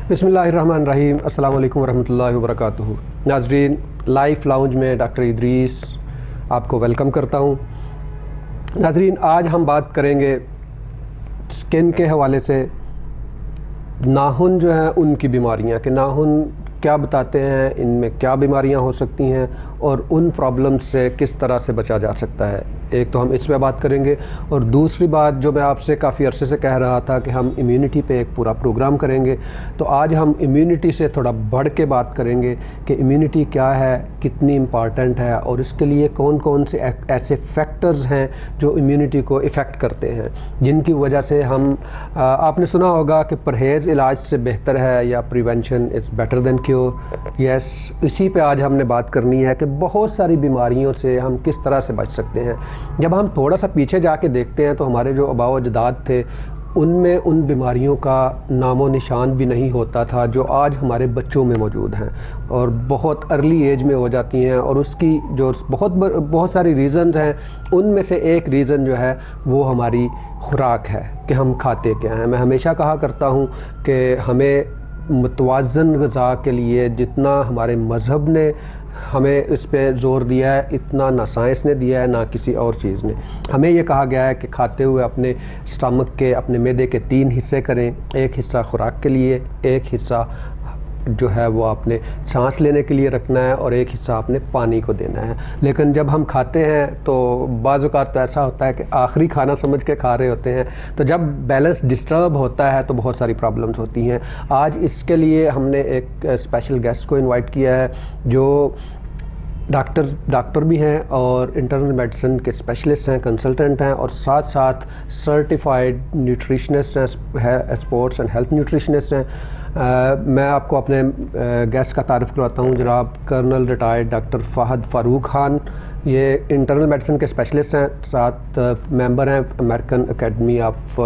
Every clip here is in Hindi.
बिस्मिल्लाहिर्रहमानिर्रहीम। अस्सलाम वालेकुम वरहमतुल्लाहि वबरकातुहू। नाज़रीन, लाइफ लाउंज में डॉक्टर इदरीस आपको वेलकम करता हूँ। नाज़रीन, आज हम बात करेंगे स्किन के हवाले से। नाखून जो हैं उनकी बीमारियाँ, कि नाखून क्या बताते हैं, इनमें क्या बीमारियाँ हो सकती हैं और उन प्रॉब्लम से किस तरह से बचा जा सकता है। एक तो हम इस पे बात करेंगे, और दूसरी बात जो मैं आपसे काफ़ी अरसे से कह रहा था कि हम इम्यूनिटी पे एक पूरा प्रोग्राम करेंगे, तो आज हम इम्यूनिटी से थोड़ा बढ़ के बात करेंगे कि इम्यूनिटी क्या है, कितनी इम्पॉर्टेंट है और इसके लिए कौन कौन से ऐसे फैक्टर्स हैं जो इम्यूनिटी को इफ़ेक्ट करते हैं, जिनकी वजह से हम आपने सुना होगा कि परहेज़ इलाज से बेहतर है या prevention is better than cure. Yes, इसी पे आज हमने बात करनी है कि बहुत सारी बीमारियों से हम किस तरह से बच सकते हैं। जब हम थोड़ा सा पीछे जाके देखते हैं तो हमारे जो आबाओ अजदाद थे उनमें उन बीमारियों का नामो निशान भी नहीं होता था जो आज हमारे बच्चों में मौजूद हैं और बहुत अर्ली एज में हो जाती हैं। और उसकी जो बहुत सारी रीज़न्स हैं, उनमें से एक रीज़न जो है वो हमारी खुराक है कि हम खाते क्या हैं। मैं हमेशा कहा करता हूँ कि हमें मुतवाज़न ग़िज़ा के लिए जितना हमारे मज़हब ने हमें इस पे ज़ोर दिया है, इतना ना साइंस ने दिया है ना किसी और चीज़ ने। हमें ये कहा गया है कि खाते हुए अपने स्टमक के, अपने मैदे के 3 हिस्से करें। एक हिस्सा खुराक के लिए, एक हिस्सा जो है वो आपने सांस लेने के लिए रखना है और एक हिस्सा आपने पानी को देना है। लेकिन जब हम खाते हैं तो बाज़ औक़ात तो ऐसा होता है कि आखिरी खाना समझ के खा रहे होते हैं, तो जब बैलेंस डिस्टर्ब होता है तो बहुत सारी प्रॉब्लम्स होती हैं। आज इसके लिए हमने एक स्पेशल गेस्ट को इनवाइट किया है जो डॉक्टर भी हैं और इंटरनल मेडिसिन के स्पेशलिस्ट हैं, कंसल्टेंट हैं और साथ साथ सर्टिफाइड न्यूट्रिशनिस्ट हैं, स्पोर्ट्स एंड हेल्थ न्यूट्रिशनिस्ट हैं। मैं आपको अपने गेस्ट का तारुफ करवाता हूँ। जनाब colonel retired doctor Fahad Farooq Khan, ये इंटरनल मेडिसिन के स्पेशलिस्ट हैं, साथ मेंबर हैं अमेरिकन एकेडमी ऑफ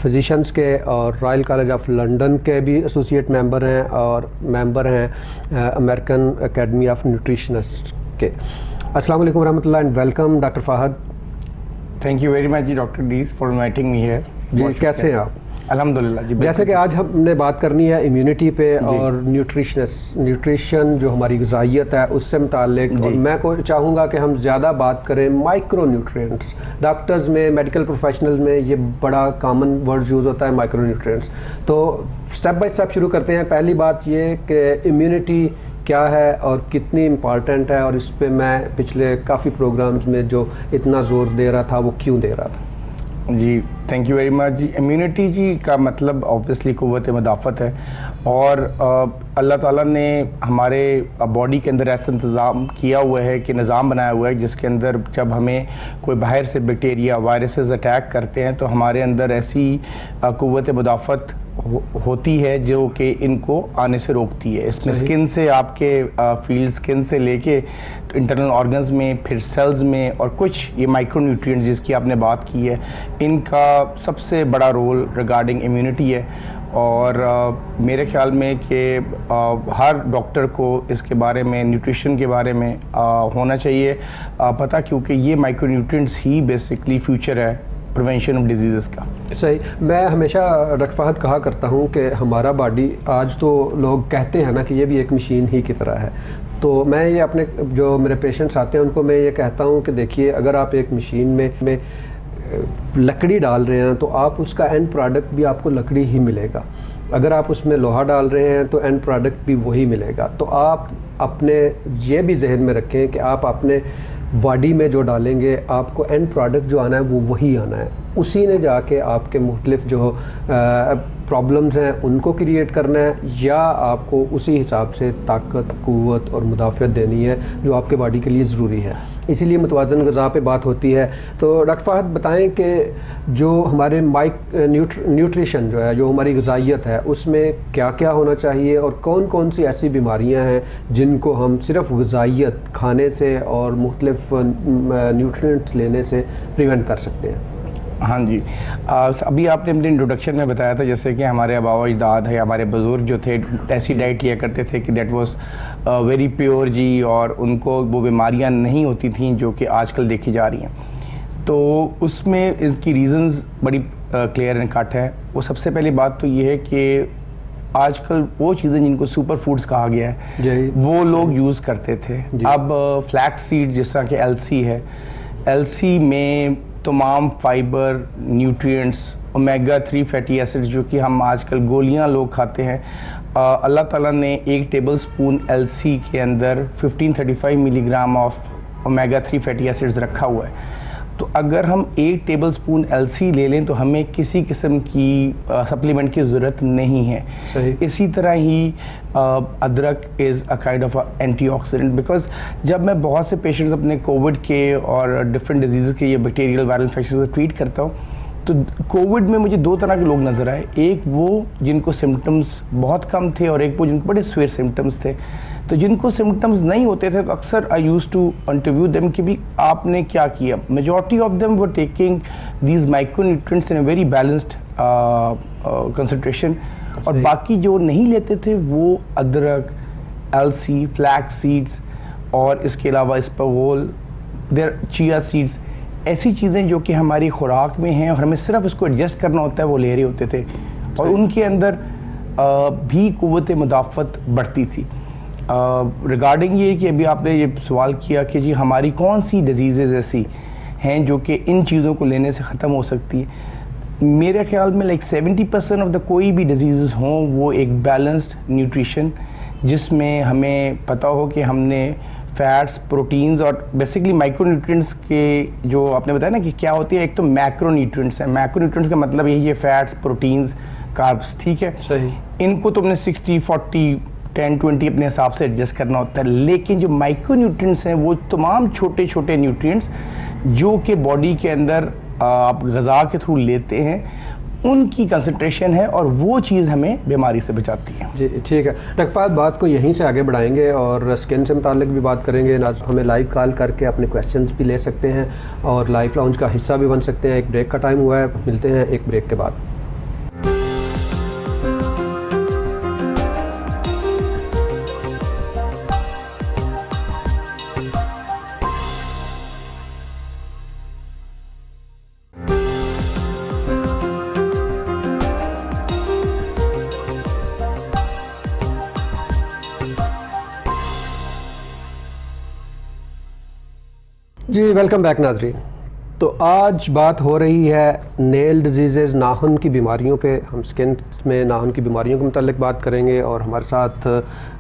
फिजिशंस के और रॉयल कॉलेज ऑफ लंदन के भी एसोसिएट मेंबर हैं और मेंबर हैं अमेरिकन एकेडमी ऑफ न्यूट्रिशनिस्ट के। अस्सलाम वालेकुम रहमतुल्लाह and welcome doctor Fahad. Thank you very much जी डॉक्टर डीस फॉर इनवाइटिंग मी हियर। जी, कैसे हैं आप? अल्हम्दुलिल्लाह जी। जैसे कि आज हमने बात करनी है इम्यूनिटी पे और न्यूट्रिशन जो हमारी ग़िज़ाइयत है उससे मुताल्लिक, और मैं को चाहूँगा कि हम ज़्यादा बात करें माइक्रो न्यूट्रिएंट्स। डॉक्टर्स में, मेडिकल प्रोफेशनल्स में ये बड़ा कॉमन वर्ड यूज़ होता है माइक्रो न्यूट्रिएंट्स। तो स्टेप बाय स्टेप शुरू करते हैं। पहली बात ये कि इम्यूनिटी क्या है और कितनी इम्पॉर्टेंट है, और इस पे मैं पिछले काफ़ी प्रोग्राम्स में जो इतना ज़ोर दे रहा था वो क्यों दे रहा था। जी थैंक यू वेरी मच जी। इम्यूनिटी जी का मतलब ऑब्वियसली क़ुव्वत मुदाफ़त है, और अल्लाह ताला ने हमारे बॉडी के अंदर ऐसा इंतज़ाम किया हुआ है कि निज़ाम बनाया हुआ है जिसके अंदर जब हमें कोई बाहर से बैक्टीरिया, वायरसेस अटैक करते हैं तो हमारे अंदर ऐसी क़ुव्वत मुदाफ़त होती है जो कि इनको आने से रोकती है। इसमें स्किन से आपके फील्ड स्किन से लेके तो इंटरनल ऑर्गन्स में, फिर सेल्स में, और कुछ ये माइक्रो न्यूट्रिएंट्स जिसकी आपने बात की है, इनका सबसे बड़ा रोल रिगार्डिंग इम्यूनिटी है। और मेरे ख्याल में कि हर डॉक्टर को इसके बारे में, न्यूट्रिशन के बारे में होना चाहिए पता, क्योंकि ये माइक्रो न्यूट्रिएंट्स ही बेसिकली फ्यूचर है प्रिवेंशन ऑफ डिजीज़ का। सही। मैं हमेशा डॉक्टर फ़हद कहा करता हूँ कि हमारा बॉडी, आज तो लोग कहते हैं ना कि ये भी एक मशीन ही की तरह है, तो मैं ये अपने जो मेरे पेशेंट्स आते हैं उनको मैं ये कहता हूँ कि देखिए, अगर आप एक मशीन में लकड़ी डाल रहे हैं तो आप उसका एंड प्रोडक्ट भी आपको लकड़ी ही मिलेगा। अगर आप उसमें लोहा डाल रहे हैं तो एंड प्रोडक्ट भी वही मिलेगा। तो आप अपने ये भी जहन में रखें कि आप अपने बॉडी में जो डालेंगे आपको एंड प्रोडक्ट जो आना है वो वही आना है। उसी ने जाके आपके मुख्तलिफ जो प्रॉब्लम्स हैं उनको क्रिएट करना है, या आपको उसी हिसाब से ताकत, क़ुव्वत और मुदाफ़ियत देनी है जो आपके बॉडी के लिए ज़रूरी है। इसीलिए मुतवाज़न ग़िज़ा पे बात होती है। तो डॉक्टर फ़हद बताएं कि जो हमारे न्यूट्रिशन जो है, जो हमारी ग़िज़ाइयत है, उसमें क्या क्या होना चाहिए और कौन कौन सी ऐसी बीमारियां हैं जिनको हम सिर्फ ग़िज़ाइयत खाने से और मुख्तलिफ न्यूट्रिएंट्स लेने से प्रिवेंट कर सकते हैं। हाँ जी, अभी आपने अपने इंट्रोडक्शन में बताया था जैसे कि हमारे आबाओ अजदाद है, हमारे बुज़ुर्ग जो थे ऐसी डाइट लिया करते थे कि दैट वाज वेरी प्योर जी, और उनको वो बीमारियां नहीं होती थी जो कि आजकल देखी जा रही हैं। तो उसमें इसकी रीज़न्स बड़ी क्लियर एंड कट है। वो सबसे पहली बात तो ये है कि आजकल वो चीज़ें जिनको सुपर फूड्स कहा गया है जी। वो लोग यूज़ करते थे। अब फ्लैक्स सीड जिस तरह के एलसी है, एलसी में तमाम fibre, nutrients, omega 3 fatty acids जो कि हम आजकल गोलियां लोग खाते हैं, अल्लाह ताला ने 1 टेबल स्पून एलसी के अंदर 1535 milligram of omega 3 fatty acids रखा हुआ है। तो अगर हम 1 टेबल स्पून एलसी ले लें तो हमें किसी किस्म की सप्लीमेंट की ज़रूरत नहीं है। सही। इसी तरह ही अदरक is a kind of antioxidant, because जब मैं बहुत से पेशेंट्स अपने कोविड के और डिफरेंट डिजीज़ के, ये बैक्टीरियल वायरल इन्फेक्शन को ट्रीट करता हूँ, तो कोविड में मुझे 2 तरह के लोग नज़र आए। एक वो जिनको सिम्टम्स बहुत कम थे और एक वो जिनको बड़े स्वेयर सिम्टम्स थे। तो जिनको सिम्टम्स नहीं होते थे तो अक्सर आई यूज टू इंटरव्यू देम कि भी आपने क्या किया। Majority of them were taking these micronutrients in a very balanced concentration, और बाकी जो नहीं लेते थे वो अदरक, एलसी, फ्लैक्स सीड्स और इसके अलावा इसपगोल, देयर चिया सीड्स, ऐसी चीज़ें जो कि हमारी खुराक में हैं और हमें सिर्फ इसको एडजस्ट करना होता है, वो ले रहे होते थे और उनके अंदर भी क़ुव्वत मुदाफ़त बढ़ती थी। रिगार्डिंग ये कि अभी आपने ये सवाल किया कि जी हमारी कौन सी डिजीज़ेज़ ऐसी हैं जो कि इन चीज़ों को लेने से ख़त्म हो सकती है, मेरे ख्याल में लाइक 70% ऑफ द कोई भी डिजीज़ हों वो एक बैलेंस्ड न्यूट्रिशन, जिसमें हमें पता हो कि हमने फैट्स, प्रोटीन्स और बेसिकली माइक्रोन्यूट्रिएंट्स के जो आपने बताया ना कि क्या होती है, एक तो मैक्रोन्यूट्रिएंट्स है। मैक्रोन्यूट्रिएंट्स का मतलब यही है फैट्स, प्रोटीन्स, कार्ब्स, ठीक है। सही। इनको तुमने 60, 40, 10, 20 अपने हिसाब से एडजस्ट करना होता है। लेकिन जो माइक्रोन्यूट्रिएंट्स हैं वो तमाम छोटे छोटे न्यूट्रिएंट्स जो कि बॉडी के अंदर आप ग़िज़ा के थ्रू लेते हैं, उनकी कंसंट्रेशन है और वो चीज़ हमें बीमारी से बचाती है। जी ठीक है डॉक्टर फहद, बात को यहीं से आगे बढ़ाएंगे और स्किन से मुतालिक भी बात करेंगे। हमें लाइव कॉल करके अपने क्वेश्चंस भी ले सकते हैं और लाइफ लाउंज का हिस्सा भी बन सकते हैं। एक ब्रेक का टाइम हुआ है, मिलते हैं एक ब्रेक के बाद। जी वेलकम बैक नाजरीन। तो आज बात हो रही है नेल डिजीज़, नाखून की बीमारियों पे। हम स्किन में नाखून की बीमारियों के मुतालिक बात करेंगे और हमारे साथ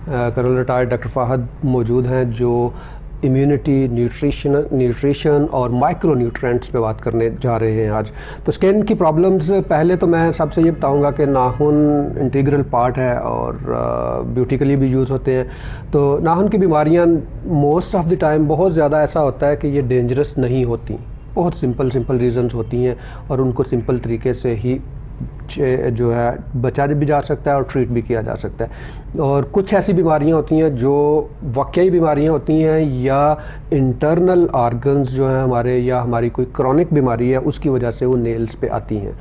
कर्नल रिटायर्ड डॉक्टर फहद मौजूद हैं जो इम्यूनिटी, न्यूट्रिशन और माइक्रो न्यूट्रिएंट्स पे बात करने जा रहे हैं आज। तो स्किन की प्रॉब्लम्स, पहले तो मैं सबसे ये बताऊंगा कि नाखून इंटीग्रल पार्ट है और ब्यूटी के लिए भी यूज़ होते हैं। तो नाखून की बीमारियां मोस्ट ऑफ द टाइम बहुत ज़्यादा ऐसा होता है कि ये डेंजरस नहीं होती, बहुत सिंपल रीज़न्स होती हैं और उनको सिंपल तरीके से ही जो है बचा भी जा सकता है और ट्रीट भी किया जा सकता है। और कुछ ऐसी बीमारियां होती हैं जो वाकई बीमारियां होती हैं या इंटरनल ऑर्गन्स जो हैं हमारे, या हमारी कोई क्रॉनिक बीमारी है उसकी वजह से वो नेल्स पे आती हैं।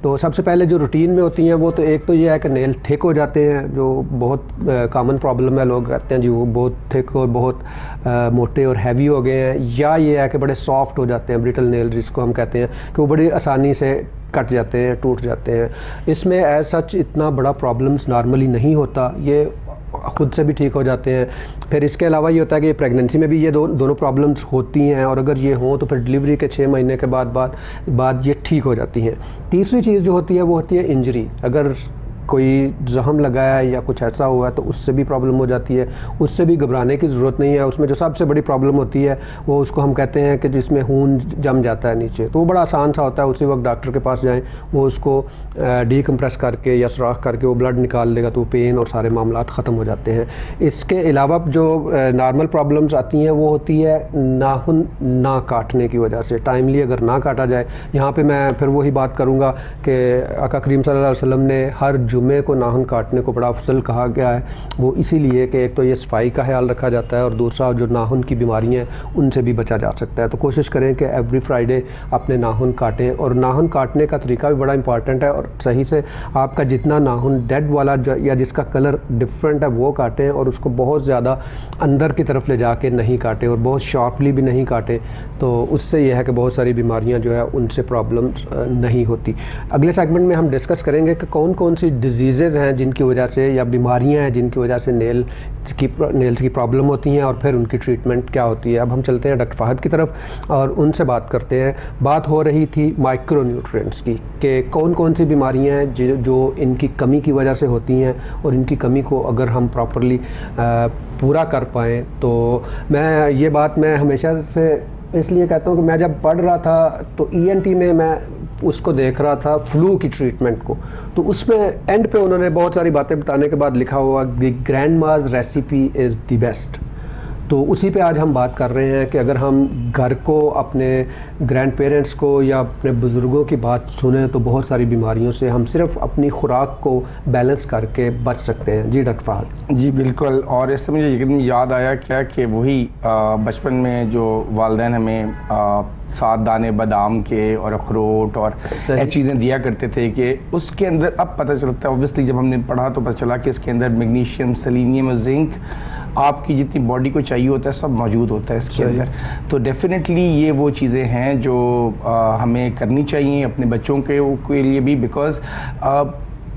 तो सबसे पहले जो रूटीन में होती हैं वो तो एक तो ये है कि नेल थिक हो जाते हैं, जो बहुत कॉमन प्रॉब्लम है। लोग कहते हैं जी वो बहुत थिक और बहुत मोटे और हैवी हो गए हैं, या ये है कि बड़े सॉफ्ट हो जाते हैं, ब्रिटल नेल जिसको हम कहते हैं, कि वो बड़ी आसानी से कट जाते हैं, टूट जाते हैं। इसमें एज सच इतना बड़ा प्रॉब्लम्स नॉर्मली नहीं होता, ये खुद से भी ठीक हो जाते हैं। फिर इसके अलावा ये होता है कि प्रेगनेंसी में भी ये दोनों प्रॉब्लम्स होती हैं और अगर ये हों तो फिर डिलीवरी के 6 महीने के बाद ये ठीक हो जाती हैं। तीसरी चीज़ जो होती है वो होती है इंजरी। अगर कोई जख्म लगाया है या कुछ ऐसा हुआ है तो उससे भी प्रॉब्लम हो जाती है, उससे भी घबराने की ज़रूरत नहीं है। उसमें जो सबसे बड़ी प्रॉब्लम होती है वो उसको हम कहते हैं कि जिसमें खून जम जाता है नीचे, तो वो बड़ा आसान सा होता है। उसी वक्त डॉक्टर के पास जाएं, वो उसको डीकम्प्रेस करके या सुराख करके वो ब्लड निकाल देगा, तो वो पेन और सारे मामला ख़त्म हो जाते हैं। इसके अलावा जो नॉर्मल प्रॉब्लम्स आती हैं वो होती है नाखून ना काटने की वजह से। टाइमली अगर ना काटा जाए, यहाँ पर मैं फिर वही बात करूँगा कि आका करीम सल्लल्लाहु अलैहि वसल्लम ने हर जुमे को नाखून काटने को बड़ा अफजल कहा गया है। वो इसीलिए कि एक तो ये सफाई का ख्याल रखा जाता है और दूसरा जो नाखून की बीमारियां हैं उनसे भी बचा जा सकता है। तो कोशिश करें कि एवरी फ्राइडे अपने नाखून काटें, और नाखून काटने का तरीका भी बड़ा इंपॉर्टेंट है। और सही से आपका जितना नाखून डेड वाला या जिसका कलर डिफरेंट है वो काटें, और उसको बहुत ज़्यादा अंदर की तरफ ले जाके नहीं काटें और बहुत शार्पली भी नहीं काटें। तो उससे यह है कि बहुत सारी बीमारियाँ जो है उनसे प्रॉब्लम्स नहीं होती। अगले सेगमेंट में हम डिस्कस करेंगे कि कौन कौन सी डिजीज़ हैं जिनकी वजह से, या बीमारियां हैं जिनकी वजह से नेल्स की प्रॉब्लम होती हैं, और फिर उनकी ट्रीटमेंट क्या होती है। अब हम चलते हैं डॉक्टर फ़हद की तरफ और उनसे बात करते हैं। बात हो रही थी माइक्रो न्यूट्रिएंट्स की, कि कौन कौन सी बीमारियां हैं जो इनकी कमी की वजह से होती हैं, और इनकी कमी को अगर हम प्रॉपरली पूरा कर पाएँ। तो मैं ये बात मैं हमेशा से इसलिए कहता हूँ कि मैं जब पढ़ रहा था तो ENT में मैं उसको देख रहा था, फ्लू की ट्रीटमेंट को, तो उसमें एंड पे उन्होंने बहुत सारी बातें बताने के बाद लिखा हुआ द ग्रैंड माज रेसिपी इज़ द बेस्ट। तो उसी पे आज हम बात कर रहे हैं कि अगर हम घर को, अपने ग्रैंड पेरेंट्स को या अपने बुज़ुर्गों की बात सुने तो बहुत सारी बीमारियों से हम सिर्फ अपनी खुराक को बैलेंस करके बच सकते हैं। जी डॉक्टर फ़हद। जी बिल्कुल। और इससे मुझे यकीन याद आया क्या कि वही बचपन में जो वालिदैन हमें 7 दाने बादाम के और अखरोट और ऐसी चीज़ें दिया करते थे, कि उसके अंदर अब पता चलता है, ऑब्वियसली जब हमने पढ़ा तो पता चला कि इसके अंदर मैग्नीशियम, सेलेनियम और जिंक, आपकी जितनी बॉडी को चाहिए होता है सब मौजूद होता है इसके अंदर। तो डेफिनेटली ये वो चीज़ें हैं जो हमें करनी चाहिए अपने बच्चों के लिए भी, बिकॉज़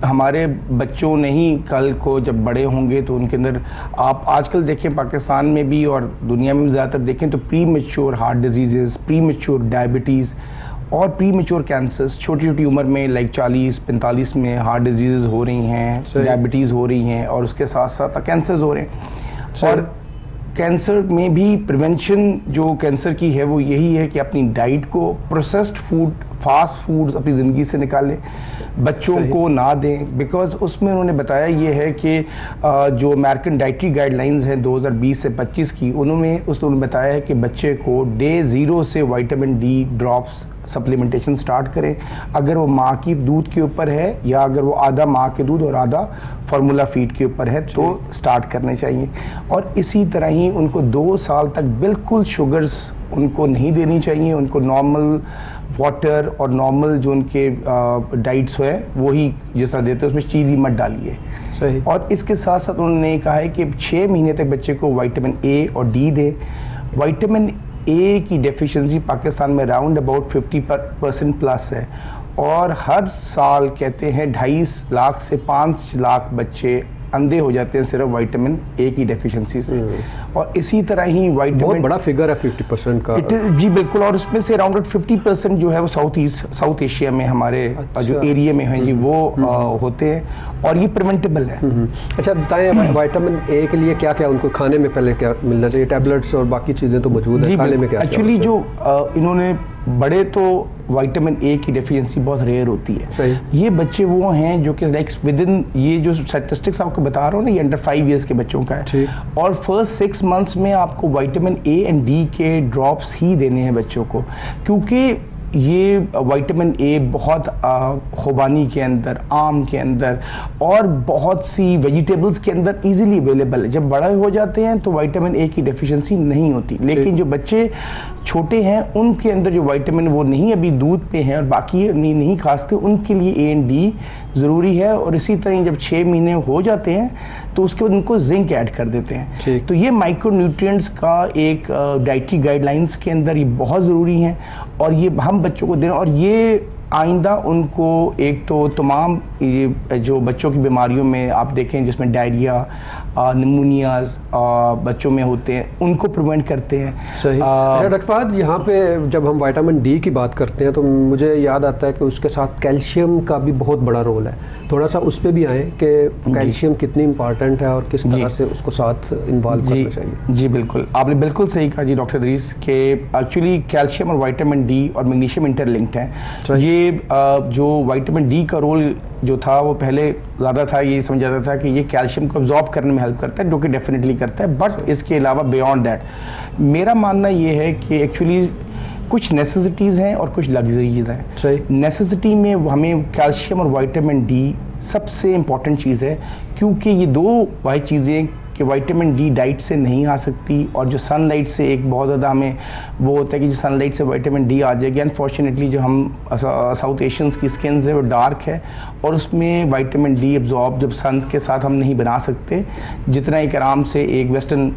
हमारे बच्चों ने ही कल को जब बड़े होंगे तो उनके अंदर, आप आजकल देखें पाकिस्तान में भी और दुनिया में भी ज़्यादातर देखें तो pre mature heart disease, pre mature diabetes और प्री मैच्योर कैंसर्स छोटी छोटी उम्र में, लाइक 40-45 में हार्ट डिजीज़ हो रही हैं, डायबिटीज़ हो रही हैं, और उसके साथ साथ कैंसर्स हो रहे हैं। और कैंसर में भी प्रिवेंशन जो कैंसर की है वो यही है कि अपनी डाइट को, प्रोसेस्ड फूड, फास्ट फूड्स अपनी ज़िंदगी से निकालें, बच्चों को ना दें, बिकॉज़ उसमें उन्होंने बताया ये है कि जो अमेरिकन डाइटरी गाइडलाइंस हैं 2020 से 25 की, उन्होंने बताया है कि बच्चे को डे 0 से vitamin D drops supplementation start करें। अगर वो माँ की दूध के ऊपर है, या अगर वो आधा माँ के दूध और आधा फार्मूला फीड के ऊपर है, तो स्टार्ट करने चाहिए। और इसी तरह ही उनको 2 साल तक बिल्कुल शुगर्स उनको नहीं देनी चाहिए, उनको नॉर्मल वाटर और नॉर्मल जो उनके डाइट्स है वही जिस तरह देते हैं, उसमें चीनी मत डालिए। सही। और इसके साथ साथ उन्होंने कहा है कि 6 महीने तक बच्चे को विटामिन A और D दें। विटामिन A की डेफिशिएंसी पाकिस्तान में राउंड अबाउट 50% प्लस है, और हर साल कहते हैं 2.5 लाख से 5 लाख बच्चे अंधे हो जाते हैं सिर्फ विटामिन A की डेफिशिएंसी से। और इसी तरह ही विटामिन, बहुत बड़ा फिगर है 50% का। जी बिल्कुल। और उसमें से अराउंड 50% जो है वो साउथ एशिया में हमारे जो एरिया में हैं जी वो होते हैं, और ये प्रिवेंटेबल है। अच्छा बताएं, विटामिन A के लिए क्या क्या उनको खाने में पहले क्या मिलना चाहिए? टैबलेट्स और बाकी चीज़ें तो मौजूद है, खाने में क्या? एक्चुअली जो इन्होंने बड़े तो विटामिन A की डेफिशिएंसी बहुत रेयर होती है। सही। ये बच्चे वो हैं जो कि लाइक विद इन, ये जो स्टैटिस्टिक्स आपको बता रहा हूँ ना, ये अंडर 5 ईयर्स के बच्चों का है, और फर्स्ट 6 मंथ्स में आपको विटामिन A एंड D के ड्रॉप्स ही देने हैं बच्चों को, क्योंकि ये विटामिन A बहुत खुबानी के अंदर, आम के अंदर और बहुत सी वेजिटेबल्स के अंदर इजीली अवेलेबल है। जब बड़े हो जाते हैं तो विटामिन A की डेफिशिएंसी नहीं होती, लेकिन जो बच्चे छोटे हैं उनके अंदर जो विटामिन वो नहीं अभी दूध पे हैं और बाकी नहीं खाते, उनके लिए A एंड D ज़रूरी है। और इसी तरह जब 6 महीने हो जाते हैं तो उसके बाद उनको जिंक ऐड कर देते हैं। तो ये माइक्रो न्यूट्रिएंट्स का एक डाइटरी गाइडलाइंस के अंदर ये बहुत ज़रूरी हैं, और ये हम बच्चों को देना, और ये आइंदा उनको एक तो तमाम ये जो बच्चों की बीमारियों में आप देखें जिसमें डायरिया, निमोनियाज बच्चों में होते हैं, उनको प्रिवेंट करते हैं। सही। डॉक्टर फ़हद, यहाँ पे जब हम विटामिन D की बात करते हैं तो मुझे याद आता है कि उसके साथ कैल्शियम का भी बहुत बड़ा रोल है। थोड़ा सा उस पर भी आए कि कैल्शियम कितनी इंपॉर्टेंट है और किस तरह से उसको साथ इन्वॉल्व करना चाहिए। जी बिल्कुल, आपने बिल्कुल सही कहा जी डॉक्टर इदरीस, कि एक्चुअली कैल्शियम और विटामिन D और मैग्नीशियम इंटरलिंक्ड हैं। ये जो विटामिन D का रोल जो था वो पहले ज़्यादा था, ये समझा जाता था कि ये कैल्शियम को अब्जॉर्ब करने में हेल्प करता है, जो कि डेफिनेटली करता है, बट इसके अलावा बियॉन्ड दैट मेरा मानना ये है कि एक्चुअली कुछ नेसेसिटीज़ हैं और कुछ लग्जरीज हैं। सही। नेसेसिटी में हमें कैल्शियम और विटामिन D सबसे इम्पॉर्टेंट चीज़ है, क्योंकि ये दो वही चीज़ें कि विटामिन D डाइट से नहीं आ सकती, और जो सनलाइट से एक बहुत ज़्यादा हमें वो होता है कि जो सनलाइट से विटामिन D आ जाएगी। अनफॉर्चुनेटली जो हम साउथ एशियंस की स्किन है वो डार्क है, और उसमें विटामिन D एब्जॉर्ब जब सन के साथ हम नहीं बना सकते जितना एक आराम से एक वेस्टर्न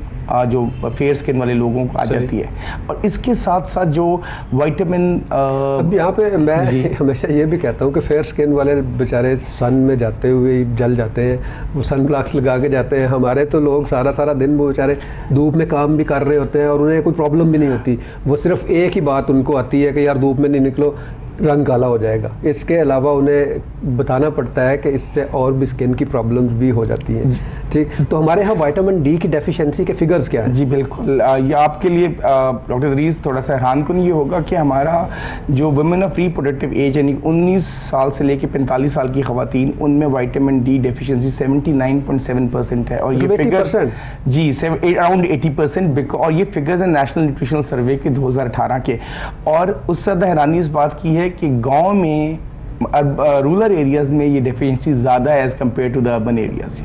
जो फेयर स्किन वाले लोगों को आ जाती है। और इसके साथ साथ जो विटामिन अब यहाँ पे मैं हमेशा ये भी कहता हूँ कि फेयर स्किन वाले बेचारे सन में जाते हुए जल जाते हैं, वो सन ग्लास लगा के जाते हैं। हमारे तो लोग सारा सारा दिन वो बेचारे धूप में काम भी कर रहे होते हैं और उन्हें कोई प्रॉब्लम भी नहीं होती। वो सिर्फ एक ही बात उनको आती है कि यार धूप में नहीं निकलो, रंग काला हो जाएगा। इसके अलावा उन्हें बताना पड़ता है कि इससे और भी स्किन की प्रॉब्लम्स भी हो जाती हैं। ठीक, तो हमारे यहाँ विटामिन डी की डेफिशिएंसी के फिगर्स क्या हैं? जी बिल्कुल, ये आपके लिए डॉक्टर इदरीस थोड़ा सा हैरान कुन ये होगा कि हमारा जो वुमेन ऑफ रिप्रोडक्टिव एज यानी 19 साल से लेकर 45 साल की खवातीन, उनमें विटामिन डी डेफिशिएंसी 79.7% है। और ये फिगर जी अराउंड 80%, और ये फिगर्स हैं नेशनल न्यूट्रिशनल सर्वे के 2018 के। और उससे ज़्यादा हैरानी इस बात की है कि गांव में रूरल एरियाज में ये डेफिशिएंसी ज़्यादा है as compare to the urban areas.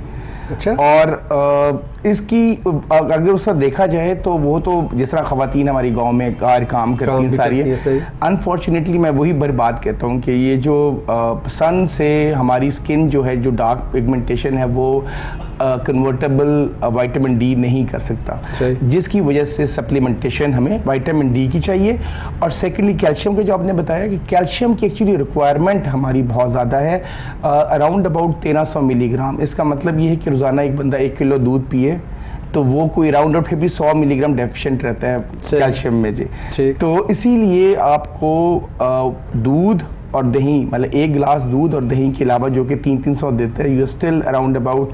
अच्छा। और इसकी अगर उसका देखा जाए तो वो तो जिस तरह खवातीन हमारी गांव में काम करती हैं सारी, अनफॉर्चुनेटली मैं वही बात कहता हूँ कि ये जो सन से हमारी स्किन जो है, जो डार्क पिगमेंटेशन है, वो कन्वर्टेबल विटामिन डी नहीं कर सकता, जिसकी वजह से सप्लीमेंटेशन हमें विटामिन डी की चाहिए। और सेकेंडली कैल्शियम के जो आपने बताया कि कैल्शियम की एक्चुअली रिक्वायरमेंट हमारी बहुत ज़्यादा है, अराउंड अबाउट 1300 मिलीग्राम। इसका मतलब ये है कि रोज़ाना एक बंदा 1 किलो दूध पिए तो वो कोई राउंड फिर भी 100 मिलीग्राम डेफिशिएंट रहता है कैल्शियम में जी। तो इसीलिए आपको दूध और दही, मतलब 1 गिलास दूध और दही के अलावा जो कि 300 देते हैं, you still around about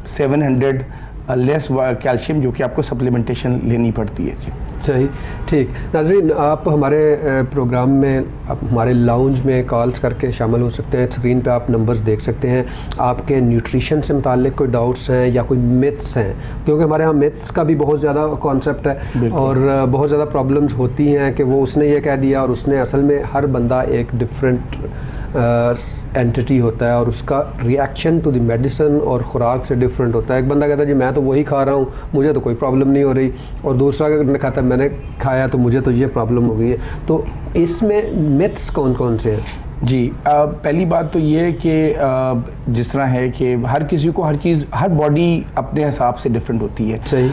700 less calcium जो कि आपको सप्लीमेंटेशन लेनी पड़ती है जी। सही, ठीक। नाज़रीन, आप हमारे प्रोग्राम में, आप हमारे लाउंज में कॉल्स करके शामिल हो सकते हैं। स्क्रीन पे आप नंबर्स देख सकते हैं। आपके न्यूट्रिशन से मुताल्लिक कोई डाउट्स हैं या कोई मिथ्स हैं, क्योंकि हमारे यहाँ मिथ्स का भी बहुत ज़्यादा कॉन्सेप्ट है और बहुत ज़्यादा प्रॉब्लम्स होती हैं कि वो उसने ये कह दिया और उसने, असल में हर बंदा एक डिफरेंट एंटिटी होता है और उसका रिएक्शन टू द मेडिसिन और खुराक से डिफरेंट होता है। एक बंदा कहता है जी मैं तो वही खा रहा हूँ, मुझे तो कोई प्रॉब्लम नहीं हो रही, और दूसरा कहता है मैंने खाया तो मुझे तो ये प्रॉब्लम हो गई है। तो इसमें मिथ्स कौन कौन से हैं? जी, पहली बात तो ये है कि जिस तरह है कि हर किसी को हर चीज़, हर बॉडी अपने हिसाब से डिफरेंट होती है। सही।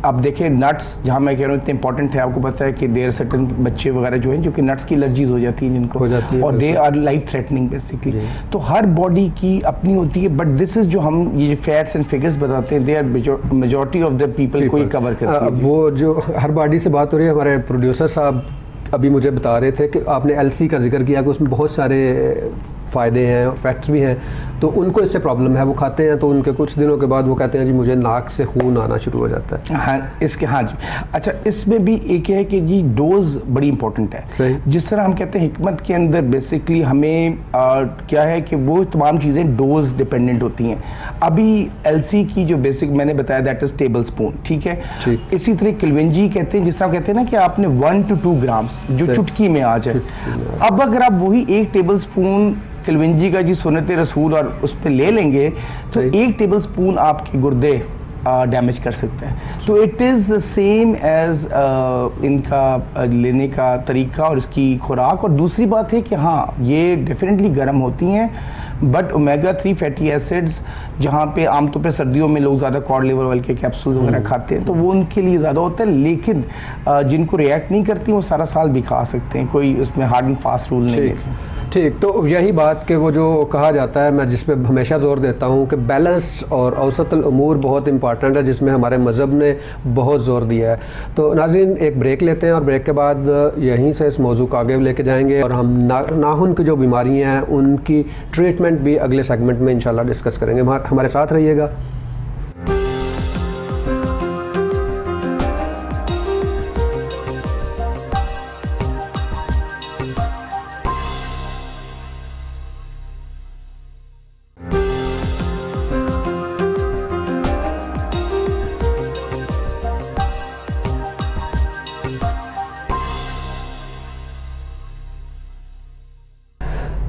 अब देखिए नट्स, जहाँ मैं कह रहा हूँ इतने इंपॉर्टेंट है, आपको पता है कि देर सर्टन बच्चे वगैरह जो हैं जो कि नट्स की एलर्जीज हो जाती हैं जिनको, हो जाती है, और they our life threatening basically. तो हर बॉडी की अपनी होती है, बट दिस इज जो हम ये फैट्स एंड फिगर्स बताते हैं, they are majority of the people को कवर करते हैं। वो जो हर बॉडी से बात हो रही है, हमारे प्रोड्यूसर साहब अभी मुझे बता रहे थे कि आपने एलसी का जिक्र किया कि उसमें बहुत सारे फ़ायदे हैं, फैक्ट्स भी हैं, तो उनको इससे प्रॉब्लम है, वो खाते हैं तो उनके कुछ दिनों के बाद वो कहते हैं जी मुझे नाक से खून आना शुरू हो जाता है। हाँ, इसके हाँ जी। अच्छा, इसमें भी एक है कि जी डोज बड़ी इंपॉर्टेंट है। सही। जिस तरह हम कहते हैं हिकमत के अंदर बेसिकली हमें क्या है कि वो तमाम चीज़ें डोज डिपेंडेंट होती हैं। अभी एलसी की जो बेसिक मैंने बताया दैट इज टेबल स्पून, ठीक है। इसी तरह किलवेंजी कहते हैं, जिस तरह कहते हैं ना कि आपने 1 to 2 ग्राम्स जो चुटकी में आ जाए। अब अगर आप वही 1 टेबल स्पून किलवेंजी का जी सुन्नत रसूल और उस पर ले लेंगे तो 1 टेबल स्पून आपके गुर्दे डैमेज कर सकते हैं। तो it is the same as इनका लेने का तरीका और इसकी खुराक। और दूसरी बात है कि हाँ, ये डेफिनेटली गर्म होती हैं, बट ओमेगा 3 फैटी एसिड्स जहाँ पे आमतौर पे सर्दियों में लोग ज़्यादा कॉड लिवर ऑयल के कैप्सूल्स वगैरह खाते हैं तो वो उनके लिए ज़्यादा होता है, लेकिन जिनको रिएक्ट नहीं करती वो सारा साल भी खा सकते हैं, कोई उसमें हार्ड एंड फास्ट रूल नहीं है। ठीक, तो यही बात कि वो जो कहा जाता है, मैं जिस पे हमेशा ज़ोर देता हूँ कि बैलेंस और औसतुल उमूर बहुत इंपॉर्टेंट है, जिसमें हमारे मज़हब ने बहुत ज़ोर दिया है। तो नाज़रीन, एक ब्रेक लेते हैं और ब्रेक के बाद यहीं से इस मौजू को आगे लेके जाएंगे और हम नाखून की जो बीमारियाँ हैं उनकी ट्रीटमेंट भी अगले सेगमेंट में इंशाल्लाह डिस्कस करेंगे। हमारे साथ रहिएगा।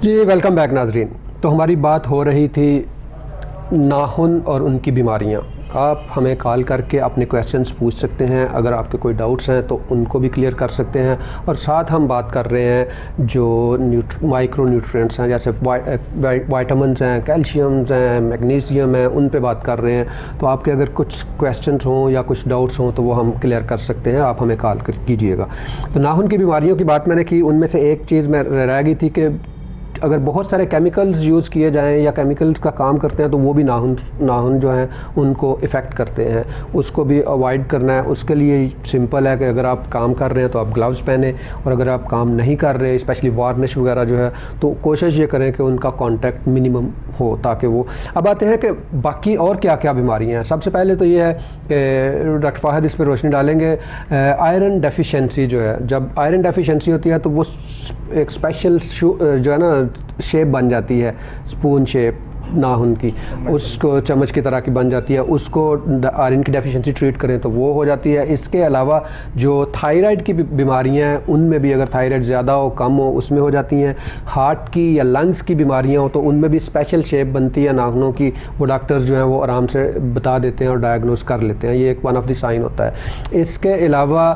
जी वेलकम बैक नाजरीन। तो हमारी बात हो रही थी नाखून और उनकी बीमारियां। आप हमें कॉल करके अपने क्वेश्चंस पूछ सकते हैं। अगर आपके कोई डाउट्स हैं तो उनको भी क्लियर कर सकते हैं। और साथ हम बात कर रहे हैं जो माइक्रो न्यूट्रिएंट्स हैं, जैसे वाइटामिन्स हैं, कैल्शियम्स हैं, मैग्नीशियम है, उन पे बात कर रहे हैं। तो आपके अगर कुछ क्वेश्चंस हों या कुछ डाउट्स हों तो वो हम क्लियर कर सकते हैं, आप हमें कॉल कीजिएगा। तो नाखून की बीमारियों की बात मैंने की, उनमें से एक चीज़ मैं रह गई थी कि अगर बहुत सारे केमिकल्स यूज़ किए जाएं या केमिकल्स का काम करते हैं तो वो भी नाखून जो हैं उनको इफ़ेक्ट करते हैं, उसको भी अवॉइड करना है। उसके लिए सिंपल है कि अगर आप काम कर रहे हैं तो आप ग्लव्स पहने, और अगर आप काम नहीं कर रहे, स्पेशली वार्निश वगैरह जो है, तो कोशिश ये करें कि उनका कांटेक्ट मिनिमम हो ताकि वो। अब आते हैं कि बाकी और क्या क्या बीमारियाँ हैं। सबसे पहले तो ये है कि डॉक्टर फ़ाहिद इस पर रोशनी डालेंगे, आयरन डेफिशिएंसी जो है। जब आयरन डेफिशिएंसी होती है तो वो एक स्पेशल जो है ना शेप बन जाती है, स्पून शेप नाखून की, उसको चम्मच की तरह की बन जाती है, उसको आयरन की डेफिशिएंसी ट्रीट करें तो वो हो जाती है। इसके अलावा जो थायराइड की बीमारियां हैं उनमें भी, अगर थायराइड ज़्यादा हो कम हो, उसमें हो जाती हैं। हार्ट की या लंग्स की बीमारियां हो तो उनमें भी स्पेशल शेप बनती है नाखूनों की, वो डॉक्टर्स जो हैं वो आराम से बता देते हैं और डायग्नोज कर लेते हैं। ये एक वन ऑफ द साइन होता है। इसके अलावा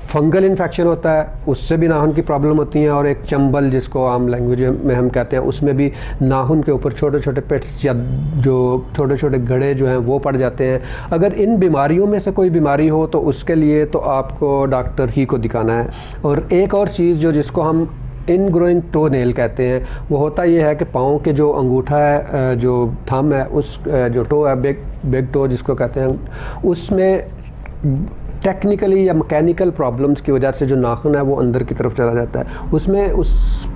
फंगल इन्फेक्शन होता है, उससे भी नाखून की प्रॉब्लम होती है। और एक चंबल जिसको आम लैंग्वेज में हम कहते हैं, उसमें भी नाखून के ऊपर छोटे छोटे पिट्स या जो छोटे छोटे गड़े जो हैं वो पड़ जाते हैं। अगर इन बीमारियों में से कोई बीमारी हो तो उसके लिए तो आपको डॉक्टर ही को दिखाना है। और एक और चीज़ जो जिसको हम इनग्रोइंग टो नेल कहते हैं, वो होता ये है कि पाँव के जो अंगूठा है, जो थंब है, उस जो टो है, बिग टो जिसको कहते हैं, उसमें टेक्निकली या मैकेनिकल प्रॉब्लम्स की वजह से जो नाखून है वो अंदर की तरफ चला जाता है, उसमें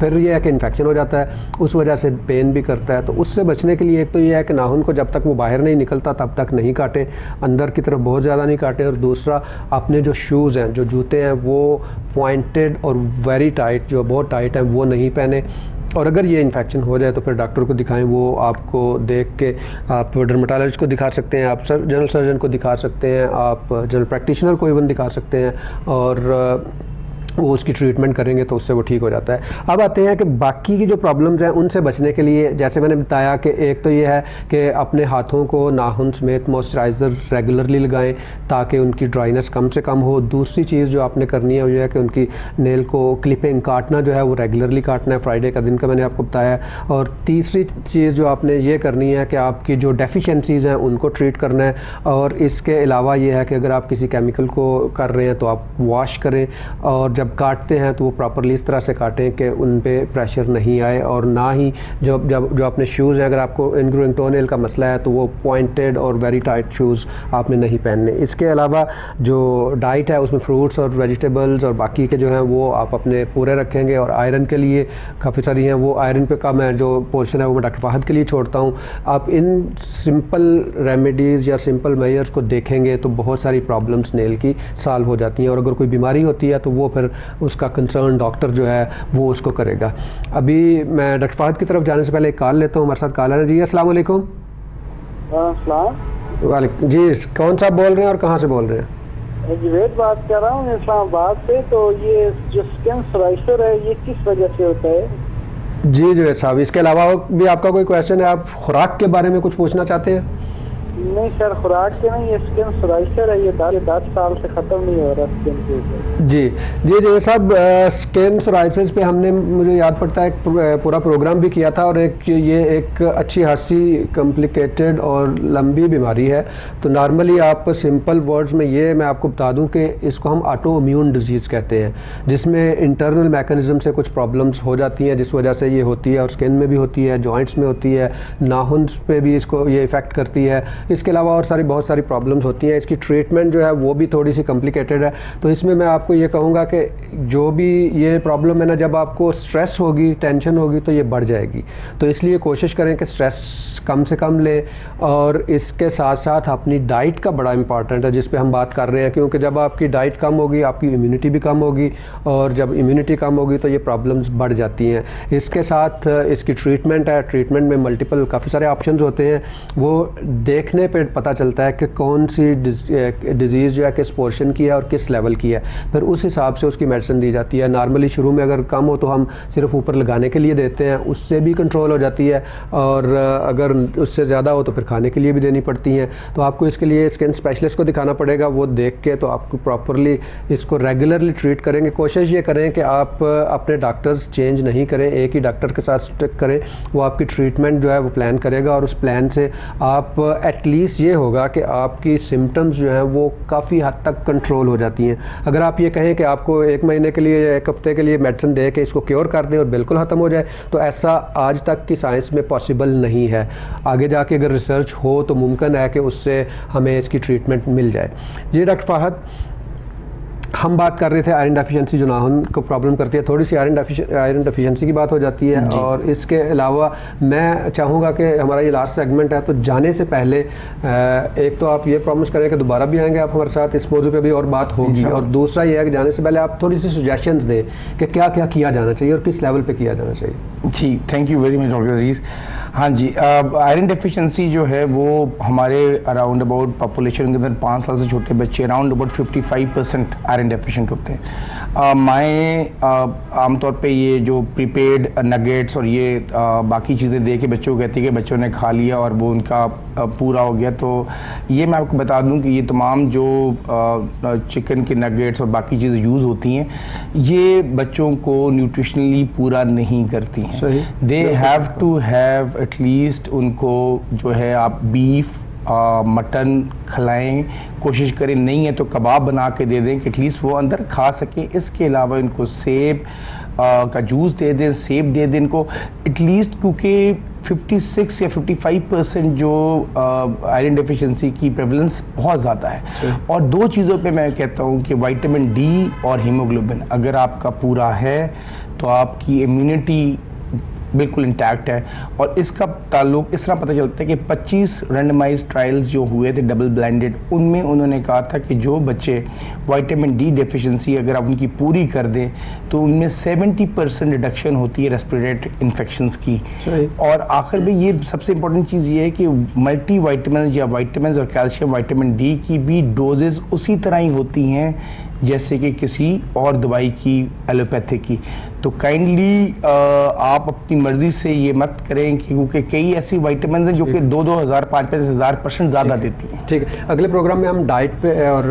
फिर ये है कि इन्फेक्शन हो जाता है, उस वजह से पेन भी करता है। तो उससे बचने के लिए एक तो ये है कि नाखून को जब तक वो बाहर नहीं निकलता तब तक नहीं काटें, अंदर की तरफ बहुत ज़्यादा नहीं काटें। और दूसरा, अपने जो शूज़ हैं, जो जूते हैं, वो पॉइंटेड और वेरी टाइट, जो बहुत टाइट हैं, वो नहीं पहने। और अगर ये इन्फेक्शन हो जाए तो फिर डॉक्टर को दिखाएं। वो आपको देख के आप डर्मेटोलॉजिस्ट को दिखा सकते हैं, आप जनरल सर्जन को दिखा सकते हैं, आप जनरल प्रैक्टिशनर को इवन दिखा सकते हैं, और वो उसकी ट्रीटमेंट करेंगे तो उससे वो ठीक हो जाता है। अब आते हैं कि बाकी की जो प्रॉब्लम्स हैं उनसे बचने के लिए, जैसे मैंने बताया कि एक तो ये है कि अपने हाथों को नाखून समेत मॉइस्चराइज़र रेगुलरली लगाएं ताकि उनकी ड्राइनेस कम से कम हो। दूसरी चीज़ जो आपने करनी है वो ये है कि उनकी नेल को क्लिपिंग काटना जो है वो रेगुलरली काटना है, फ्राइडे का दिन का मैंने आपको बताया। और तीसरी चीज़ जो आपने ये करनी है कि आपकी जो डेफिशिएंसीज़ हैं उनको ट्रीट करना है। और इसके अलावा ये है कि अगर आप किसी केमिकल को कर रहे हैं तो आप वॉश करें, और जब काटते हैं तो वो प्रॉपरली इस तरह से काटें कि उन पे प्रेशर नहीं आए। और ना ही जो अपने शूज़ हैं, अगर आपको इनग्रोइंग टोनेल का मसला है तो वो पॉइंटेड और वेरी टाइट शूज़ आपने नहीं पहनने। इसके अलावा जो डाइट है उसमें फ्रूट्स और वेजिटेबल्स और बाकी के जो हैं वो आप अपने पूरे रखेंगे। और आयरन के लिए काफ़ी सारी हैं, वो आयरन पे का मैं जो पोर्शन है वो मैं डॉक्टर फ़ाहिद के लिए छोड़ता हूँ। आप इन सिंपल रेमेडीज़ या सिंपल मेजर्स को देखेंगे तो बहुत सारी प्रॉब्लम्स नेल की सॉल्व हो जाती हैं। और अगर कोई बीमारी होती है तो वो फिर उसका कंसर्न डॉक्टर जो है वो उसको करेगा। अभी मैं डॉक्टर फ़ाहिद की तरफ जाने से पहले एक कॉल लेता हूँ। हमारे साथ कॉल है जी। अस्सलाम वालेकुम। वालेकुम जी, कौन सा बोल रहे हैं और कहाँ से बोल रहे हैं? जुवैद बात कर रहा हूँ इस्लामाबाद से। तो ये जो स्किन सोराइसिस है ये किस वजह से होता है? जी जुवैद साहब, इसके अलावा भी आपका कोई क्वेश्चन है? आप खुराक के बारे में कुछ पूछना चाहते हैं? नहीं सर, खुराक के नहीं, ये स्किन सोराइसिस है, ये 10 साल से ख़त्म नहीं हो रहा स्किन के ऊपर। जी साहब, स्किन सोराइसिस पे हमने, मुझे याद पड़ता है, एक पूरा प्रोग्राम भी किया था। और ये एक अच्छी खासी कॉम्प्लिकेटेड और लंबी बीमारी है। तो नॉर्मली आप सिंपल वर्ड्स में ये मैं आपको बता दूं कि इसको हम ऑटो इम्यून डिजीज़ कहते हैं, जिसमें इंटरनल मैकेनिज्म से कुछ प्रॉब्लम्स हो जाती हैं जिस वजह से ये होती है। और स्किन में भी होती है, जॉइंट्स में होती है, नाखून पे भी इसको ये इफ़ेक्ट करती है। इसके अलावा और बहुत सारी प्रॉब्लम्स होती हैं। इसकी ट्रीटमेंट जो है वो भी थोड़ी सी कॉम्प्लिकेटेड है। तो इसमें मैं आपको ये कहूँगा कि जो भी ये प्रॉब्लम है ना, जब आपको स्ट्रेस होगी, टेंशन होगी तो ये बढ़ जाएगी। तो इसलिए कोशिश करें कि स्ट्रेस कम से कम लें। और इसके साथ साथ अपनी डाइट का बड़ा इंपॉर्टेंट है जिस पे हम बात कर रहे हैं, क्योंकि जब आपकी डाइट कम होगी आपकी इम्यूनिटी भी कम होगी, और जब इम्यूनिटी कम होगी तो ये प्रॉब्लम्स बढ़ जाती हैं। इसके साथ इसकी ट्रीटमेंट है, ट्रीटमेंट में काफ़ी सारे ऑप्शंस होते हैं, वो देख देखने पे पता चलता है कि कौन सी डिज़ीज़ जो है किस पोर्शन की है और किस लेवल की है, फिर उस हिसाब से उसकी मेडिसिन दी जाती है। नॉर्मली शुरू में अगर कम हो तो हम सिर्फ ऊपर लगाने के लिए देते हैं, उससे भी कंट्रोल हो जाती है, और अगर उससे ज़्यादा हो तो फिर खाने के लिए भी देनी पड़ती हैं। तो आपको इसके लिए स्किन स्पेशलिस्ट को दिखाना पड़ेगा, वो देख के तो आपको प्रॉपरली इसको रेगुलरली ट्रीट करेंगे। कोशिश ये करें कि आप अपने डॉक्टर्स चेंज नहीं करें, एक ही डॉक्टर के साथ स्टिक करें, वो आपकी ट्रीटमेंट जो है वो प्लान करेगा, और उस प्लान से आप एटलीस्ट ये होगा कि आपकी सिम्टम्स जो हैं वो काफ़ी हद तक कंट्रोल हो जाती हैं। अगर आप ये कहें कि आपको 1 महीने के लिए या 1 हफ्ते के लिए मेडिसिन दे के इसको क्योर कर दें और बिल्कुल ख़त्म हो जाए, तो ऐसा आज तक की साइंस में पॉसिबल नहीं है। आगे जाके अगर रिसर्च हो तो मुमकिन है कि उससे हमें इसकी ट्रीटमेंट मिल जाए। जी डॉक्टर फ़हद, हम बात कर रहे थे आयरन डेफिशिएंसी जो नाखून को प्रॉब्लम करती है, थोड़ी सी आयरन डेफिशिएंसी की बात हो जाती है, और इसके अलावा मैं चाहूँगा कि हमारा ये लास्ट सेगमेंट है, तो जाने से पहले एक तो आप ये प्रॉमिस करें कि दोबारा भी आएंगे आप हमारे साथ, इस मौजू पे भी और बात होगी, और दूसरा ये है कि जाने से पहले आप थोड़ी सी सजेशंस दें कि क्या क्या किया जाना चाहिए और किस लेवल पे किया जाना चाहिए। जी, thank you very much doctor Aziz. हाँ जी, आयरन डेफिशिएंसी जो है वो हमारे अराउंड अबाउट पॉपुलेशन के अंदर 5 साल से छोटे बच्चे अराउंड अबाउट 55% आयरन डेफिशिएंट होते हैं। माएँ आमतौर पे ये जो प्रीपेड नगेट्स और ये बाकी चीज़ें दे के बच्चों को कहती है कि बच्चों ने खा लिया और वो उनका पूरा हो गया। तो ये मैं आपको बता दूं कि ये तमाम जो चिकन के नगेट्स और बाकी चीज़ें यूज़ होती हैं, ये बच्चों को न्यूट्रिशनली पूरा नहीं करती हैं। They have to have at least, उनको जो है आप बीफ मटन खिलाएं, कोशिश करें, नहीं है तो कबाब बना के दे दें कि एटलीस्ट वो अंदर खा सकें। इसके अलावा इनको सेब का जूस दे दें, सेब दे दें इनको एटलीस्ट, क्योंकि 56 या 55% जो आयरन डेफिशिएंसी की प्रेवलेंस बहुत ज़्यादा है। और 2 चीज़ों पे मैं कहता हूँ कि विटामिन डी और हीमोग्लोबिन अगर आपका पूरा है तो आपकी इम्यूनिटी बिल्कुल इंटैक्ट है। और इसका ताल्लुक इस तरह पता चलता है कि 25 रैंडमाइज्ड ट्रायल्स जो हुए थे डबल ब्लाइंडेड, उनमें उन्होंने कहा था कि जो बच्चे विटामिन डी डेफिशिएंसी अगर आप उनकी पूरी कर दें तो उनमें 70% रिडक्शन होती है रेस्पिरेटरी इन्फेक्शंस की। और आखिर में ये सबसे इंपॉर्टेंट चीज़ ये है कि मल्टी वाइटामिन या वाइटामिन और कैल्शियम विटामिन डी की भी डोजेज उसी तरह ही होती हैं जैसे कि किसी और दवाई की, एलोपैथिक की। तो काइंडली आप अपनी मर्जी से ये मत करें, क्योंकि कई ऐसी विटामिन हैं जो कि 2,000 5,000% ज़्यादा देती हैं। ठीक है, अगले प्रोग्राम में हम डाइट पे और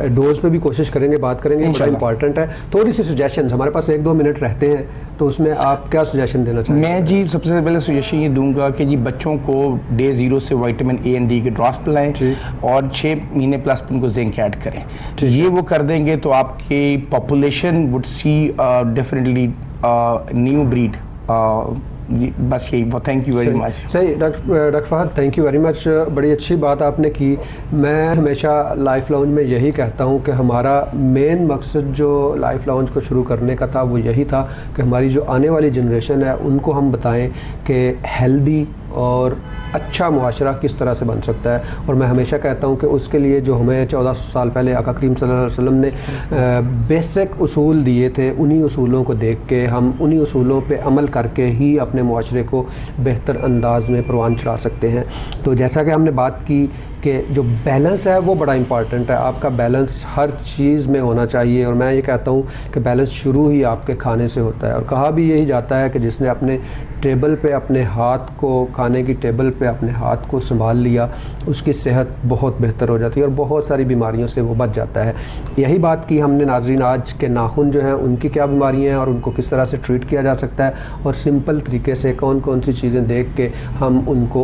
डोज पे भी कोशिश करेंगे, बात करेंगे, बड़ा इंपॉर्टेंट है। थोड़ी सी सजेशन, हमारे पास 1-2 मिनट रहते हैं, तो उसमें आप क्या सजेशन देना चाहेंगे? मैं जी सबसे पहले सजेशन ये दूंगा कि जी बच्चों को डे 0 से विटामिन ए एंड डी के ड्रॉप्स पिलाएं और 6 महीने प्लस उनको जिंक ऐड करें। ये वो कर देंगे तो आपकी population would see definitely new breed. बस यही, थैंक यू वेरी मच। सही doctor Fahad, thank you very much, बड़ी अच्छी बात आपने की। मैं हमेशा लाइफ लाउंज में यही कहता हूँ कि हमारा मेन मकसद जो लाइफ लाउंज को शुरू करने का था वो यही था कि हमारी जो आने वाली जनरेशन है उनको हम बताएं कि हेल्दी और अच्छा मुआशरा किस तरह से बन सकता है। और मैं हमेशा कहता हूँ कि उसके लिए जो हमें 1400 साल पहले आका करीम सल्लल्लाहु अलैहि वसल्लम ने बेसिक उसूल दिए थे, उन्हीं उसूलों को देख के हम उन्हीं उसूलों पे अमल करके ही अपने मुआशरे को बेहतर अंदाज में परवान चढ़ा सकते हैं। तो जैसा कि हमने बात की कि जो बैलेंस है वो बड़ा इंपॉर्टेंट है, आपका बैलेंस हर चीज़ में होना चाहिए। और मैं ये कहता हूँ कि बैलेंस शुरू ही आपके खाने से होता है। और कहा भी यही जाता है कि जिसने अपने टेबल पे अपने हाथ को, खाने की टेबल पे अपने हाथ को संभाल लिया, उसकी सेहत बहुत बेहतर हो जाती है और बहुत सारी बीमारियों से वो बच जाता है। यही बात की हमने नाज़रीन आज के नाखून जो हैं उनकी क्या बीमारियाँ हैं और उनको किस तरह से ट्रीट किया जा सकता है, और सिंपल तरीके से कौन कौन सी चीज़ें देख के हम उनको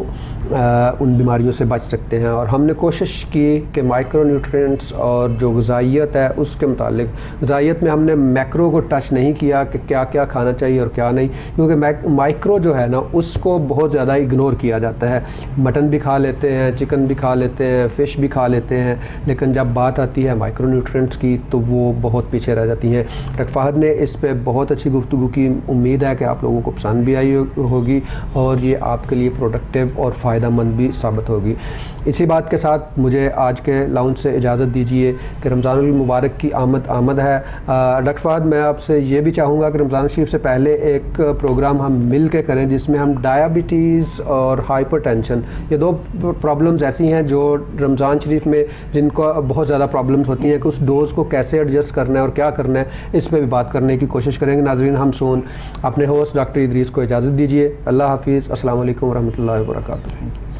उन बीमारियों से बच सकते हैं। और हमने कोशिश की कि माइक्रो न्यूट्रिएंट्स और जो ग़िज़ाइयत है उसके मुतालिक, ग़िज़ाइयत में हमने मैक्रो को टच नहीं किया कि क्या क्या खाना चाहिए और क्या नहीं, क्योंकि माइक्रो जो है ना उसको बहुत ज़्यादा इग्नोर किया जाता है। मटन भी खा लेते हैं, चिकन भी खा लेते हैं, फ़िश भी खा लेते हैं, लेकिन जब बात आती है माइक्रो न्यूट्रिएंट्स की तो वो बहुत पीछे रह जाती हैं। डॉक्टर फहद ने इस पर बहुत अच्छी गुफ्तगू की, उम्मीद है कि आप लोगों को पसंद भी आई होगी और ये आपके लिए प्रोडक्टिव और फ़ायदेमंद भी साबित होगी। इसी बात के साथ मुझे आज के लाउंज से इजाज़त दीजिए कि रमज़ानुल मुबारक की आमद है। डॉक्टर फहद, मैं आपसे ये भी चाहूँगा कि रमज़ान शरीफ से पहले एक प्रोग्राम हम मिल के करें जिसमें हम डायबिटीज़ और हाइपरटेंशन, ये दो प्रॉब्लम्स ऐसी हैं जो रमज़ान शरीफ में जिनको बहुत ज़्यादा प्रॉब्लम्स होती हैं कि उस डोज़ को कैसे एडजस्ट करना है और क्या करना है, इस पर भी बात करने की कोशिश करेंगे। नाज़रीन, हम सोन अपने होस्ट डॉक्टर इदरीस को इजाज़त दीजिए। अल्लाह हाफिज़। अस्सलाम वालेकुम रहमतुल्लाहि व बरकातुहू।